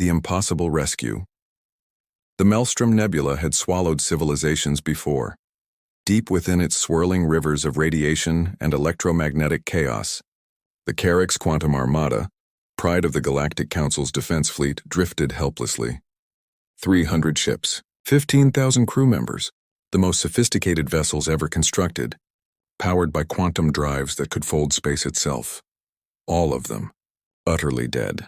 The impossible rescue. The Maelstrom Nebula had swallowed civilizations before. Deep within its swirling rivers of radiation and electromagnetic chaos, the Carrick's Quantum Armada, pride of the Galactic Council's defense fleet, drifted helplessly. 300 ships, 15,000 crew members, the most sophisticated vessels ever constructed, powered by quantum drives that could fold space itself. All of them, utterly dead.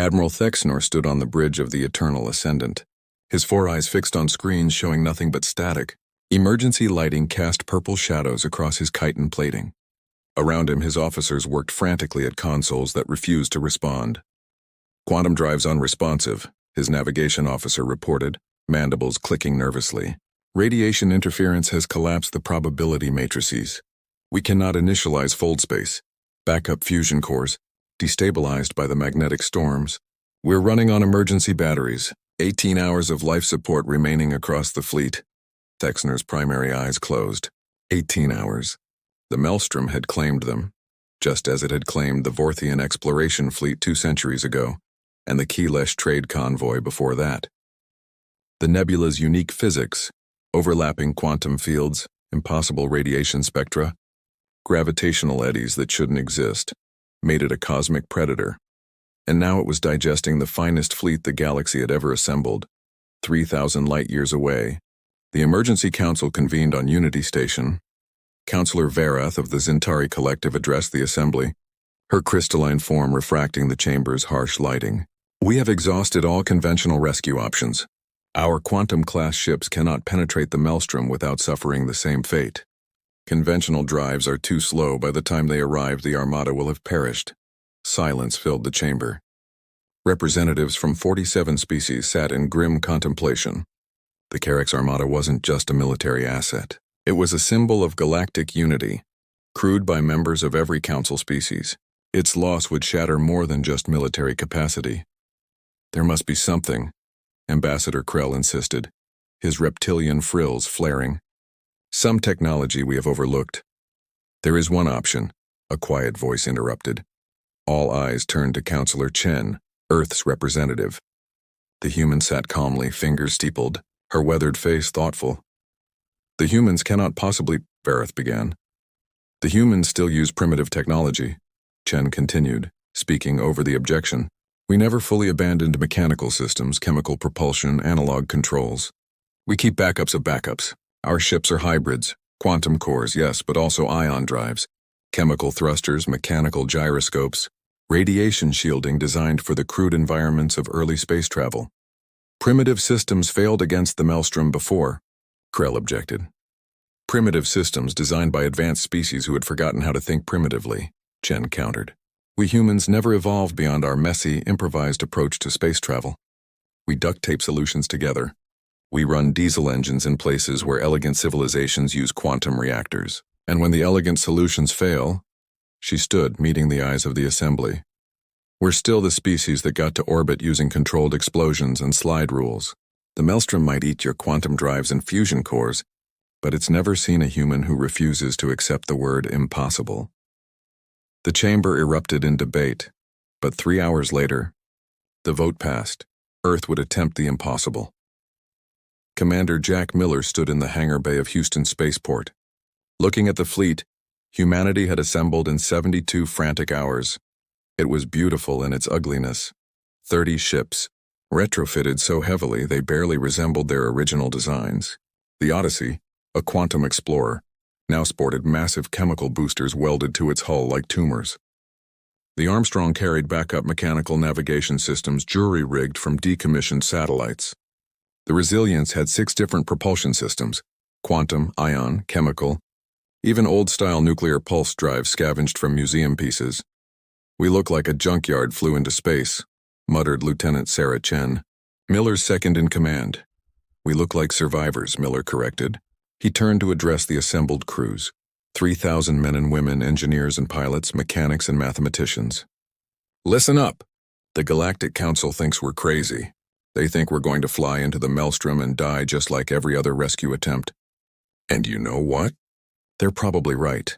Admiral Thexnor stood on the bridge of the Eternal Ascendant, his four eyes fixed on screens showing nothing but static. Emergency lighting cast purple shadows across his chitin plating. Around him, his officers worked frantically at consoles that refused to respond. Quantum drives unresponsive, his navigation officer reported, mandibles clicking nervously. Radiation interference has collapsed the probability matrices. We cannot initialize fold space. Backup fusion cores, destabilized by the magnetic storms. We're running on emergency batteries, 18 hours of life support remaining across the fleet. Thexnor's primary eyes closed. 18 hours. The Maelstrom had claimed them, just as it had claimed the Vorthian exploration fleet 2 centuries ago, and the Kelesh trade convoy before that. The nebula's unique physics, overlapping quantum fields, impossible radiation spectra, gravitational eddies that shouldn't exist, made it a cosmic predator. And now it was digesting the finest fleet the galaxy had ever assembled, 3,000 light-years away. The Emergency Council convened on Unity Station. Counselor Verath of the Zintari Collective addressed the assembly, her crystalline form refracting the chamber's harsh lighting. We have exhausted all conventional rescue options. Our quantum-class ships cannot penetrate the Maelstrom without suffering the same fate. Conventional drives are too slow. By the time they arrive, the Armada will have perished. Silence filled the chamber. Representatives from 47 species sat in grim contemplation. The Carrick's Armada wasn't just a military asset. It was a symbol of galactic unity, crewed by members of every council species. Its loss would shatter more than just military capacity. There must be something, Ambassador Krell insisted, his reptilian frills flaring. Some technology we have overlooked. There is one option, a quiet voice interrupted. All eyes turned to Counselor Chen, Earth's representative. The human sat calmly, fingers steepled, her weathered face thoughtful. The humans cannot possibly, Verath began. The humans still use primitive technology, Chen continued, speaking over the objection. We never fully abandoned mechanical systems, chemical propulsion, analog controls. We keep backups of backups. Our ships are hybrids, quantum cores, yes, but also ion drives, chemical thrusters, mechanical gyroscopes, radiation shielding designed for the crude environments of early space travel. Primitive systems failed against the Maelstrom before, Krell objected. Primitive systems designed by advanced species who had forgotten how to think primitively, Chen countered. We humans never evolved beyond our messy, improvised approach to space travel. We duct tape solutions together. We run diesel engines in places where elegant civilizations use quantum reactors. And when the elegant solutions fail, she stood, meeting the eyes of the assembly. We're still the species that got to orbit using controlled explosions and slide rules. The Maelstrom might eat your quantum drives and fusion cores, but it's never seen a human who refuses to accept the word impossible. The chamber erupted in debate, but 3 hours later, the vote passed. Earth would attempt the impossible. Commander Jack Miller stood in the hangar bay of Houston Spaceport. Looking at the fleet, humanity had assembled in 72 frantic hours. It was beautiful in its ugliness. 30 ships, retrofitted so heavily they barely resembled their original designs. The Odyssey, a quantum explorer, now sported massive chemical boosters welded to its hull like tumors. The Armstrong carried backup mechanical navigation systems jury-rigged from decommissioned satellites. The Resilience had 6 different propulsion systems, quantum, ion, chemical, even old-style nuclear pulse drives scavenged from museum pieces. We look like a junkyard flew into space, muttered Lieutenant Sarah Chen, Miller's second-in-command. We look like survivors, Miller corrected. He turned to address the assembled crews, 3,000 men and women, engineers and pilots, mechanics and mathematicians. Listen up. The Galactic Council thinks we're crazy. They think we're going to fly into the Maelstrom and die just like every other rescue attempt. And you know what? They're probably right.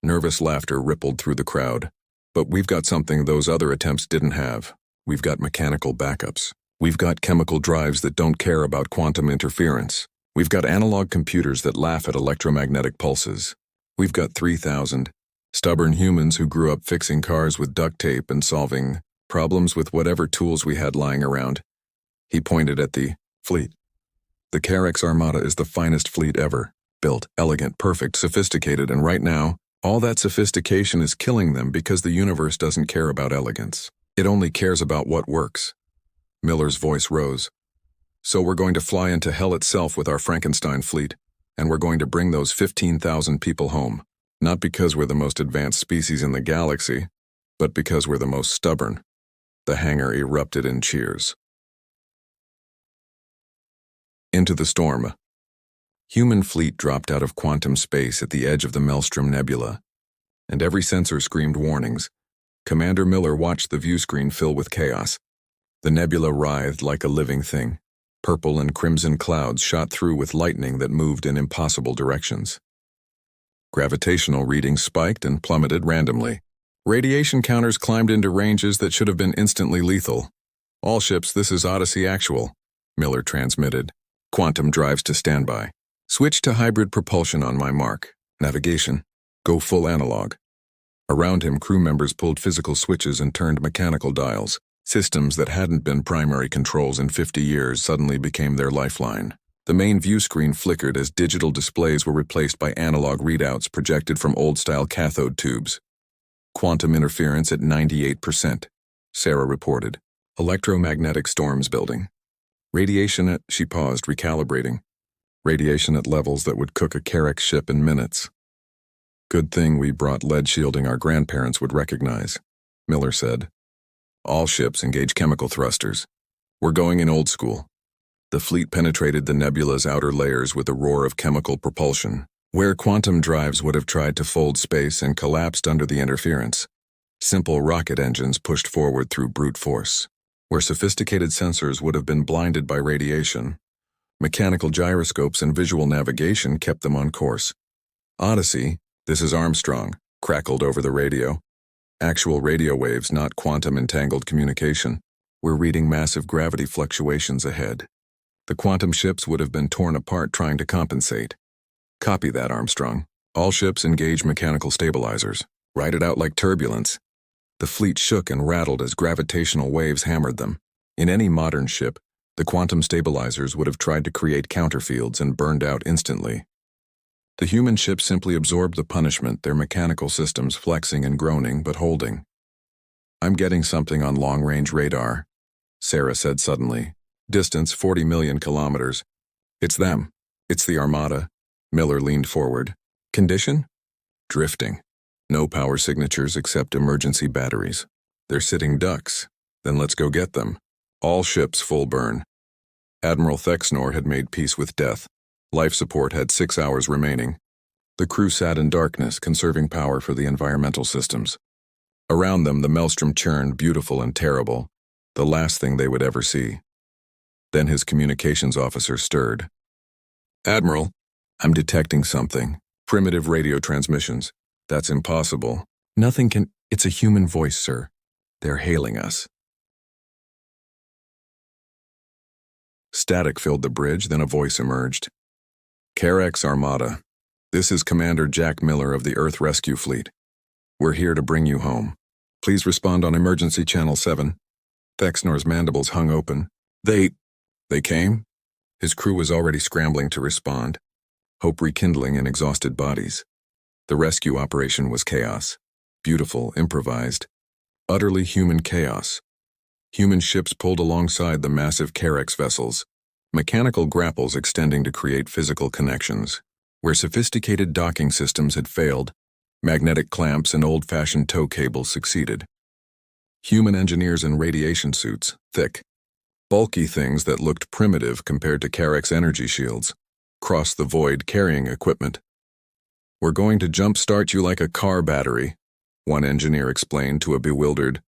Nervous laughter rippled through the crowd. But we've got something those other attempts didn't have. We've got mechanical backups. We've got chemical drives that don't care about quantum interference. We've got analog computers that laugh at electromagnetic pulses. We've got 3,000 stubborn humans who grew up fixing cars with duct tape and solving problems with whatever tools we had lying around. He pointed at the fleet. The Carex Armada is the finest fleet ever. Built, elegant, perfect, sophisticated, and right now, all that sophistication is killing them because the universe doesn't care about elegance. It only cares about what works. Miller's voice rose. So we're going to fly into hell itself with our Frankenstein fleet, and we're going to bring those 15,000 people home. Not because we're the most advanced species in the galaxy, but because we're the most stubborn. The hangar erupted in cheers. Into the storm. Human fleet dropped out of quantum space at the edge of the Maelstrom Nebula, and every sensor screamed warnings. Commander Miller watched the viewscreen fill with chaos. The nebula writhed like a living thing. Purple and crimson clouds shot through with lightning that moved in impossible directions. Gravitational readings spiked and plummeted randomly. Radiation counters climbed into ranges that should have been instantly lethal. All ships, this is Odyssey Actual, Miller transmitted. Quantum drives to standby. Switch to hybrid propulsion on my mark. Navigation. Go full analog. Around him, crew members pulled physical switches and turned mechanical dials. Systems that hadn't been primary controls in 50 years suddenly became their lifeline. The main view screen flickered as digital displays were replaced by analog readouts projected from old-style cathode tubes. Quantum interference at 98%, Sarah reported. Electromagnetic storms building. Radiation at, she paused, recalibrating. Radiation at levels that would cook a Carex ship in minutes. Good thing we brought lead shielding our grandparents would recognize, Miller said. All ships engage chemical thrusters. We're going in old school. The fleet penetrated the nebula's outer layers with a roar of chemical propulsion, where quantum drives would have tried to fold space and collapsed under the interference. Simple rocket engines pushed forward through brute force. Where sophisticated sensors would have been blinded by radiation, mechanical gyroscopes and visual navigation kept them on course. Odyssey, this is Armstrong, crackled over the radio. Actual radio waves, not quantum-entangled communication. We're reading massive gravity fluctuations ahead. The quantum ships would have been torn apart trying to compensate. Copy that, Armstrong. All ships engage mechanical stabilizers. Ride it out like turbulence. The fleet shook and rattled as gravitational waves hammered them. In any modern ship, the quantum stabilizers would have tried to create counterfields and burned out instantly. The human ship simply absorbed the punishment, their mechanical systems flexing and groaning but holding. I'm getting something on long-range radar, Sarah said suddenly. Distance 40 million kilometers. It's them. It's the Armada. Miller leaned forward. Condition? Drifting. No power signatures except emergency batteries. They're sitting ducks. Then let's go get them. All ships full burn. Admiral Thexnor had made peace with death. Life support had 6 hours remaining. The crew sat in darkness, conserving power for the environmental systems. Around them, the maelstrom churned, beautiful and terrible, the last thing they would ever see. Then his communications officer stirred. Admiral, I'm detecting something. Primitive radio transmissions. That's impossible. Nothing can... It's a human voice, sir. They're hailing us. Static filled the bridge, then a voice emerged. Carex Armada. This is Commander Jack Miller of the Earth Rescue Fleet. We're here to bring you home. Please respond on emergency channel 7. Thexnor's mandibles hung open. They came? His crew was already scrambling to respond, hope rekindling in exhausted bodies. The rescue operation was chaos. Beautiful, improvised. Utterly human chaos. Human ships pulled alongside the massive Carex vessels, mechanical grapples extending to create physical connections. Where sophisticated docking systems had failed, magnetic clamps and old-fashioned tow cables succeeded. Human engineers in radiation suits, thick, bulky things that looked primitive compared to Carex energy shields, crossed the void carrying equipment. We're going to jump-start you like a car battery, one engineer explained to a bewildered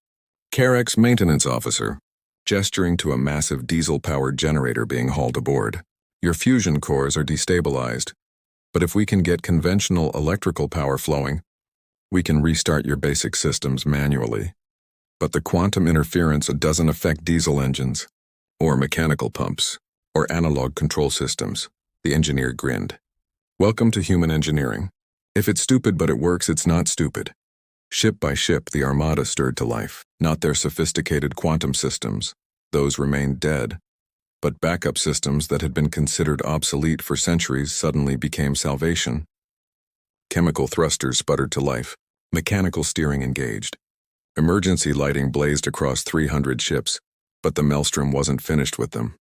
Carex maintenance officer, gesturing to a massive diesel-powered generator being hauled aboard. Your fusion cores are destabilized, but if we can get conventional electrical power flowing, we can restart your basic systems manually. But the quantum interference doesn't affect diesel engines, or mechanical pumps, or analog control systems. The engineer grinned. Welcome to human engineering. If it's stupid but it works, it's not stupid. Ship by ship, the armada stirred to life. Not their sophisticated quantum systems. Those remained dead. But backup systems that had been considered obsolete for centuries suddenly became salvation. Chemical thrusters sputtered to life. Mechanical steering engaged. Emergency lighting blazed across 300 ships, but the Maelstrom wasn't finished with them.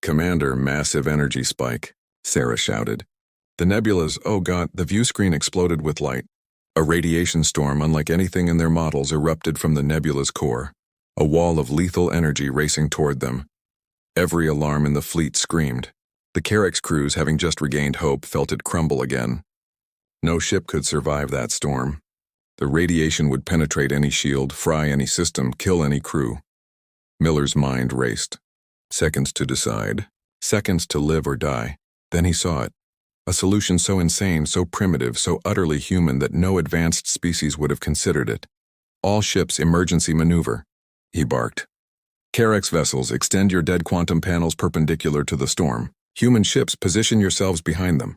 Commander, massive energy spike, Sarah shouted. The nebula's, oh god, the view screen exploded with light. A radiation storm unlike anything in their models erupted from the nebula's core, a wall of lethal energy racing toward them. Every alarm in the fleet screamed. The Carrack's crews, having just regained hope, felt it crumble again. No ship could survive that storm. The radiation would penetrate any shield, fry any system, kill any crew. Miller's mind raced. Seconds to decide. Seconds to live or die. Then he saw it. A solution so insane, so primitive, so utterly human that no advanced species would have considered it. All ships emergency maneuver, he barked. Carrack's vessels, extend your dead quantum panels perpendicular to the storm. Human ships, position yourselves behind them.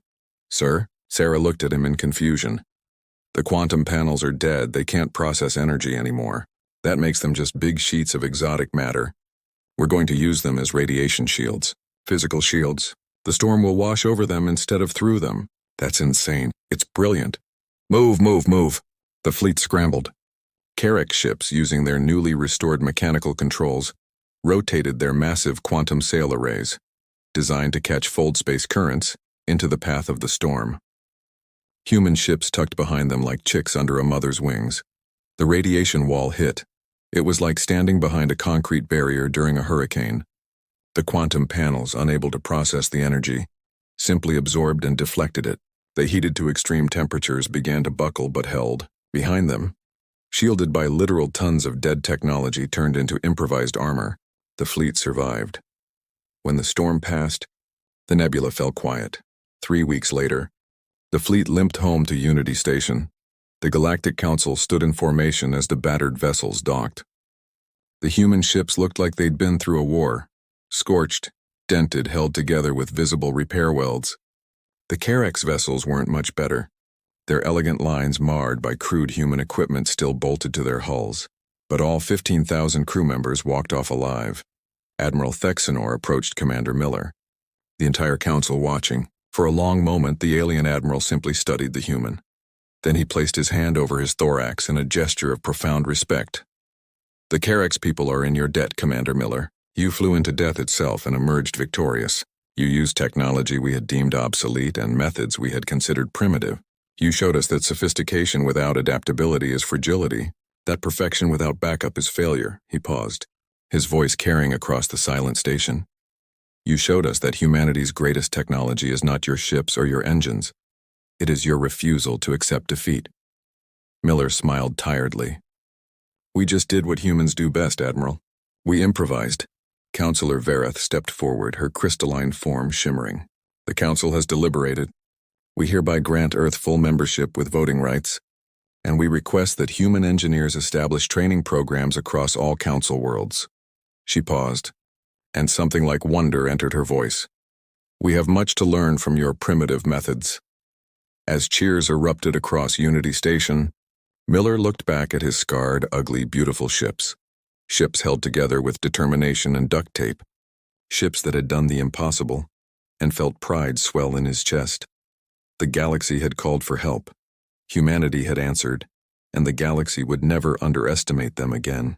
Sir? Sarah looked at him in confusion. The quantum panels are dead, they can't process energy anymore. That makes them just big sheets of exotic matter. We're going to use them as radiation shields. Physical shields. The storm will wash over them instead of through them. That's insane. It's brilliant. Move, move, move. The fleet scrambled. Carrack ships, using their newly restored mechanical controls, rotated their massive quantum sail arrays, designed to catch fold space currents, into the path of the storm. Human ships tucked behind them like chicks under a mother's wings. The radiation wall hit. It was like standing behind a concrete barrier during a hurricane. The quantum panels, unable to process the energy, simply absorbed and deflected it. They heated to extreme temperatures, began to buckle but held. Behind them, shielded by literal tons of dead technology turned into improvised armor, the fleet survived. When the storm passed, the nebula fell quiet. 3 weeks later, the fleet limped home to Unity Station. The Galactic Council stood in formation as the battered vessels docked. The human ships looked like they'd been through a war, scorched, dented, held together with visible repair welds. The Carrack's vessels weren't much better, their elegant lines marred by crude human equipment still bolted to their hulls. But all 15,000 crew members walked off alive. Admiral Thexenor approached Commander Miller, the entire council watching. For a long moment, the alien admiral simply studied the human. Then he placed his hand over his thorax in a gesture of profound respect. The Carrack's people are in your debt, Commander Miller. You flew into death itself and emerged victorious. You used technology we had deemed obsolete and methods we had considered primitive. You showed us that sophistication without adaptability is fragility, that perfection without backup is failure. He paused, his voice carrying across the silent station. You showed us that humanity's greatest technology is not your ships or your engines. It is your refusal to accept defeat. Miller smiled tiredly. We just did what humans do best, Admiral. We improvised. Counselor Vereth stepped forward, her crystalline form shimmering. The Council has deliberated. We hereby grant Earth full membership with voting rights, and we request that human engineers establish training programs across all Council worlds. She paused, and something like wonder entered her voice. We have much to learn from your primitive methods. As cheers erupted across Unity Station, Miller looked back at his scarred, ugly, beautiful ships. Ships held together with determination and duct tape. Ships that had done the impossible, and felt pride swell in his chest. The galaxy had called for help. Humanity had answered, and the galaxy would never underestimate them again.